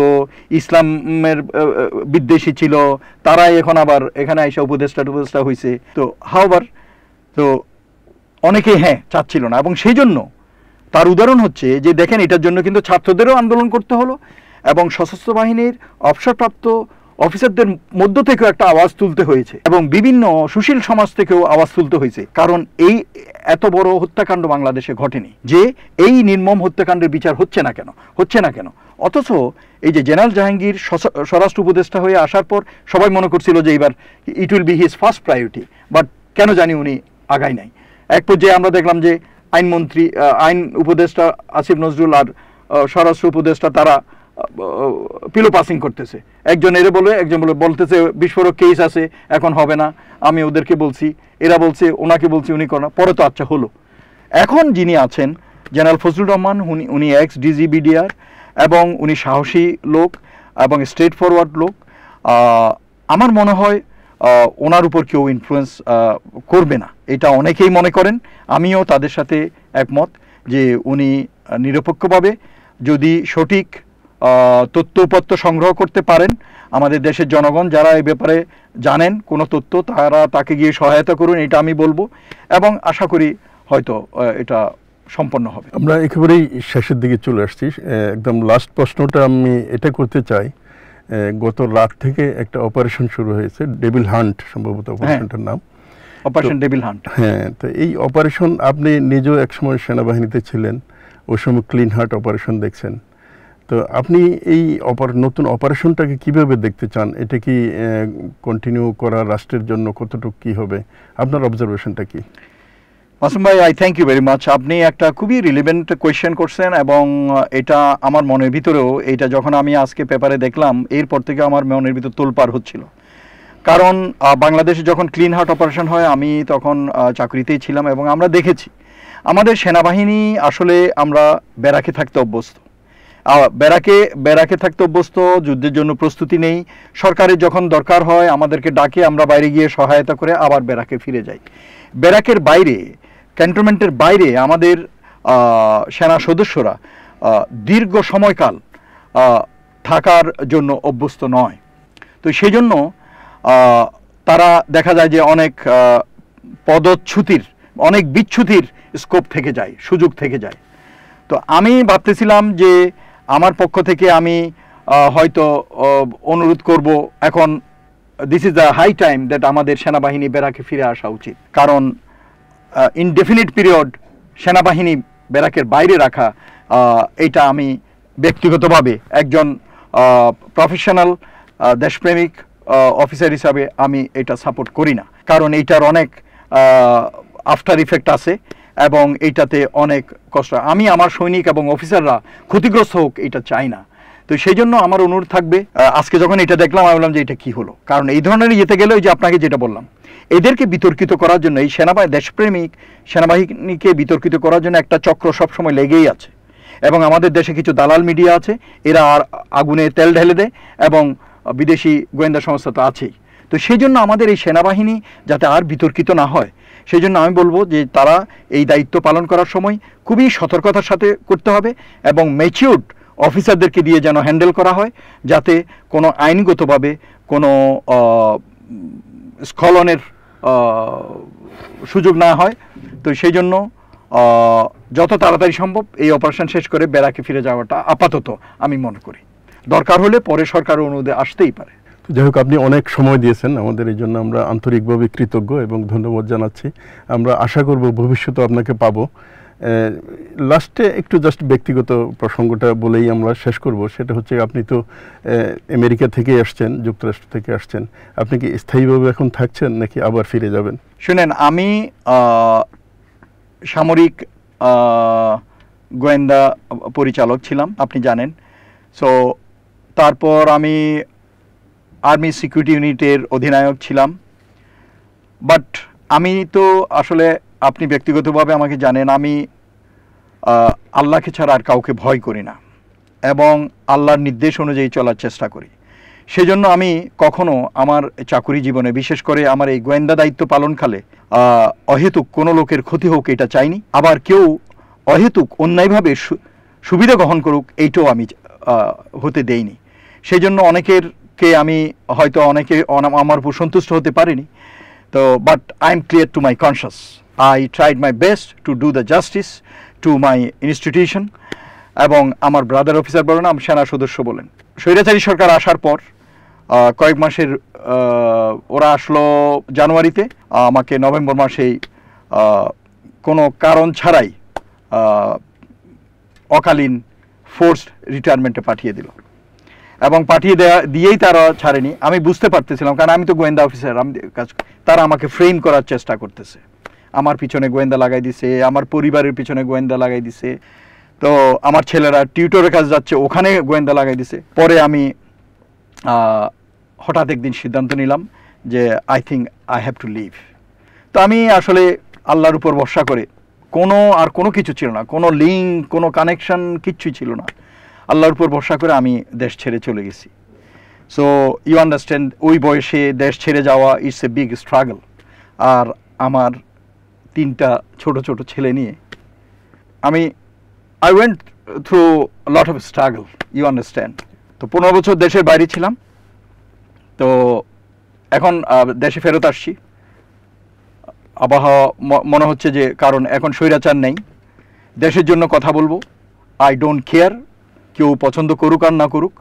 Speaker 2: ইসলামের বিদ্বেষী ছিল, তারাই এখন আবার এখানে এসে উপদেষ্টা হয়েছে। তো হাওবার তো অনেকে হ্যাঁ চাচ্ছিল না, এবং সেই জন্য তার উদাহরণ হচ্ছে যে দেখেন এটার জন্য কিন্তু ছাত্রদেরও আন্দোলন করতে হলো, এবং সশস্ত্র বাহিনীর অবসরপ্রাপ্ত অফিসারদের মধ্য থেকেও একটা আওয়াজ তুলতে হয়েছে, এবং বিভিন্ন সুশীল সমাজ থেকেও আওয়াজ তুলতে হয়েছে। কারণ এই এত বড় হত্যাকাণ্ড বাংলাদেশে ঘটেনি, যে এই নির্মম হত্যাকাণ্ডের বিচার হচ্ছে না কেন। অথচ এই যে জেনারেল জাহাঙ্গীর স্বরাষ্ট্র উপদেষ্টা হয়ে আসার পর সবাই মনে করছিল যে এবার it will be his first priority, but কেন জানি উনি আগায় নাই। এক পর্যায়ে আমরা দেখলাম যে আইনমন্ত্রী, আইন উপদেষ্টা আসিফ নজরুল আর স্বরাষ্ট্র উপদেষ্টা তারা পিলো পাসিং করতেছে, একজন এরে বলে একজন বলতেছে বিস্ফোরক কেস আছে এখন হবে না, আমি ওদেরকে বলছি, এরা বলছে ওনাকে বলছি, উনি করে না, পরে তো আচ্ছা হলো। এখন যিনি আছেন জেনারেল ফজলুর রহমান, উনি এক্স ডিজি বিডিআর, এবং উনি সাহসী লোক এবং স্ট্রেট ফরওয়ার্ড লোক। আমার মনে হয় ওনার উপর কেউ ইনফ্লুয়েন্স করবে না, এটা অনেকেই মনে করেন, আমিও তাদের সাথে একমত, যে উনি নিরপেক্ষভাবে যদি সঠিক তথ্যপত্র সংগ্রহ করতে পারেন, আমাদের দেশের জনগণ যারা এই ব্যাপারে জানেন কোনো তথ্য, তারা তাকে গিয়ে সহায়তা করুন, এটা আমি বলবো, এবং আশা করি হয়তো এটা সম্পন্ন হবে।
Speaker 1: আমরা একেবারেই শেষের দিকে চলে আসছি, একদম লাস্ট প্রশ্নটা আমি এটা করতে চাই। গত রাত থেকে একটা অপারেশন শুরু হয়েছে, ডেভিল হান্ট সম্ভবত অপারেশনটার নাম,
Speaker 2: অপারেশন ডেভিল হান্ট।
Speaker 1: হ্যাঁ, তো এই অপারেশন আপনি নিজেও একসময় সেনাবাহিনীতে ছিলেন, ওই সময় ক্লিন হার্ট অপারেশন দেখছেন, তো আপনি এই নতুন অপারেশনটাকে কিভাবে দেখতে চান? এটা কি কন্টিনিউ করা রাষ্ট্রের জন্য কতটুকু কি হবে, আপনার অবজারভেশনটা কি?
Speaker 2: মাসুম ভাই, I thank you very much. আপনি একটা খুবই রিলেভেন্ট কোয়েশ্চেন করছেন, এবং এটা আমার মনের ভিতরেও, এটা যখন আমি আজকে পেপারে দেখলাম এরপর থেকে আমার মনের ভিতর তোলপাড় হচ্ছিল। কারণ বাংলাদেশে যখন ক্লিন হার্ট অপারেশন হয় আমি তখন চাকরিতেই ছিলাম, এবং আমরা দেখেছি আমাদের সেনাবাহিনী আসলে আমরা ব্যারাকে থাকতে অভ্যস্ত, ব্যারাকে থাকতে অভ্যস্ত, যুদ্ধের জন্য প্রস্তুতি নেই, সরকারের যখন দরকার হয় আমাদেরকে ডাকে, আমরা বাইরে গিয়ে সহায়তা করে আবার ব্যারাকে ফিরে যাই। ব্যারাকের বাইরে, ক্যান্টনমেন্টের বাইরে আমাদের সেনা সদস্যরা দীর্ঘ সময়কাল থাকার জন্য অভ্যস্ত নয়। তো সেই জন্য তারা দেখা যায় যে অনেক পদচ্যুতির, অনেক বিচ্যুতির স্কোপ থেকে যায়, সুযোগ থেকে যায়। তো আমি ভাবতেছিলাম যে আমার পক্ষ থেকে আমি হয়তো অনুরোধ করব, এখন this is the high time that আমাদের সেনাবাহিনী ব্যারাকে ফিরে আসা উচিত। কারণ ইনডেফিনিট পিরিয়ড সেনাবাহিনী ব্যারাকের বাইরে রাখা, এটা আমি ব্যক্তিগতভাবে একজন প্রফেশনাল দেশপ্রেমিক অফিসার হিসাবে আমি এটা সাপোর্ট করি না, কারণ এইটার অনেক আফটার ইফেক্ট আছে এবং এইটাতে অনেক কষ্ট। আমি আমার সৈনিক এবং অফিসাররা ক্ষতিগ্রস্ত হোক এটা চাই না। তো সেই জন্য আমার অনুরোধ থাকবে, আজকে যখন এটা দেখলাম আমি বললাম যে এটা কি হলো, কারণ এই ধরনের ইয়েতে গেলে ওই যে আপনাকে যেটা বললাম, এদেরকে বিতর্কিত করার জন্য, এই দেশপ্রেমিক সেনাবাহিনীকে বিতর্কিত করার জন্য একটা চক্র সবসময় লেগেই আছে। এবং আমাদের দেশে কিছু দালাল মিডিয়া আছে, এরা আর আগুনে তেল ঢেলে দেয়, এবং বিদেশি গোয়েন্দা সংস্থা তো আছেই। তো সেই জন্য আমাদের এই সেনাবাহিনী যাতে আর বিতর্কিত না হয়, সেই জন্য আমি বলবো যে তারা এই দায়িত্ব পালন করার সময় খুবই সতর্কতার সাথে করতে হবে এবং ম্যাচিউরড অফিসারদেরকে দিয়ে যেন হ্যান্ডেল করা হয়, যাতে কোনো আইনগতভাবে কোনো স্খলনের সুযোগ না হয়। তো সেই জন্য যত তাড়াতাড়ি সম্ভব এই অপারেশন শেষ করে ব্যারাকে ফিরে যাওয়াটা আপাতত আমি মনে করি। দরকার হলে পরে সরকারের অনুমোদন আসতেই পারে।
Speaker 1: যাই হোক, আপনি অনেক সময় দিয়েছেন আমাদের, এই জন্য আমরা আন্তরিকভাবে কৃতজ্ঞ এবং ধন্যবাদ জানাচ্ছি। আমরা আশা করব ভবিষ্যতে আপনাকে পাবো। লাস্টে একটু জাস্ট ব্যক্তিগত প্রসঙ্গটা বলেই আমরা শেষ করব। সেটা হচ্ছে, আপনি তো আমেরিকা থেকে আসছেন, যুক্তরাষ্ট্র থেকে আসছেন, আপনি কি স্থায়ীভাবে এখন থাকছেন নাকি আবার ফিরে যাবেন?
Speaker 2: শুনেন, আমি সামরিক গোয়েন্দা পরিচালক ছিলাম, আপনি জানেন। সো তারপর আমি আর্মি সিকিউরিটি ইউনিটের অধিনায়ক ছিলাম। বাট আমি তো আসলে, আপনি ব্যক্তিগতভাবে আমাকে জানেন, আমি আল্লাহকে ছাড়া আর কাউকে ভয় করি না এবং আল্লাহর নির্দেশ অনুযায়ী চলার চেষ্টা করি। সেজন্য আমি কখনো আমার চাকুরি জীবনে, বিশেষ করে আমার এই গোয়েন্দা দায়িত্ব পালনকালে, অহেতুক কোনো লোকের ক্ষতি হোক এটা চাইনি। আবার কেউ অহেতুক অন্যায়ভাবে সুবিধা গ্রহণ করুক এইটাও আমি হতে দেইনি। সেই জন্য অনেকেরকে আমি হয়তো আমার উপর সন্তুষ্ট হতে পারিনি। তো but I am clear to my conscious, I tried my best to do the justice to my institution. এবং আমার ব্রাদার অফিসার বলেন, আমার সেনা সদস্য বলেন, স্বৈরাচারী সরকার আসার পর কয়েক মাসের, ওরা আসলো জানুয়ারিতে, আমাকে নভেম্বর মাসেই কোনো কারণ ছাড়াই অকালীন ফোর্স রিটায়ারমেন্টে পাঠিয়ে দিল। এবং পাঠিয়ে দিয়েই তারা ছাড়েনি। আমি বুঝতে পারতেছিলাম, কারণ আমি তো গোয়েন্দা অফিসার, আমি কাজ, তারা আমাকে ফ্রেম করার চেষ্টা করতেছে। আমার পিছনে গোয়েন্দা লাগাই দিছে, আমার পরিবারের পিছনে গোয়েন্দা লাগাই দিছে। তো আমার ছেলেরা টিউটরের কাছে যাচ্ছে, ওখানে গোয়েন্দা লাগাই দিছে। পরে আমি হঠাৎ একদিন সিদ্ধান্ত নিলাম যে I think I have to leave. তো আমি আসলে আল্লাহর উপর ভরসা করে, কোনো কিছু ছিল না, কোনো লিঙ্ক, কোনো কানেকশন, কিচ্ছুই ছিল না। আল্লাহর উপর ভরসা করে আমি দেশ ছেড়ে চলে গেছি। সো ইউ আন্ডারস্ট্যান্ড, ওই বয়সে দেশ ছেড়ে যাওয়া ইটস এ বিগ স্ট্রাগল। আর আমার 3টা ছোট ছোট ছেলে নিয়ে I went through a lot of struggle, you understand. তো 15 বছর দেশের বাইরে ছিলাম। তো এখন দেশে ফেরত আসছি। আবহাওয়া মনে হচ্ছে যে, কারণ এখন স্বৈরাচার নেই, দেশের জন্য কথা বলবো। আই ডোন্ট কেয়ার কেউ পছন্দ করুক আর না করুক।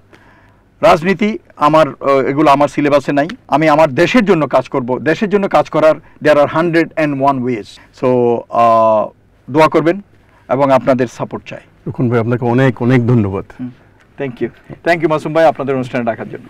Speaker 2: রাজনীতি এগুলো আমার সিলেবাসে নাই। আমি আমার দেশের জন্য কাজ করব। দেশের জন্য কাজ করার দেয়ার আর 101 ওয়েজ। সো দোয়া করবেন এবং আপনাদের সাপোর্ট চাই।
Speaker 1: রুকন ভাই, আপনাকে অনেক অনেক ধন্যবাদ।
Speaker 2: থ্যাংক ইউ মাসুম ভাই, আপনাদের অনুষ্ঠানে ডাকার জন্য।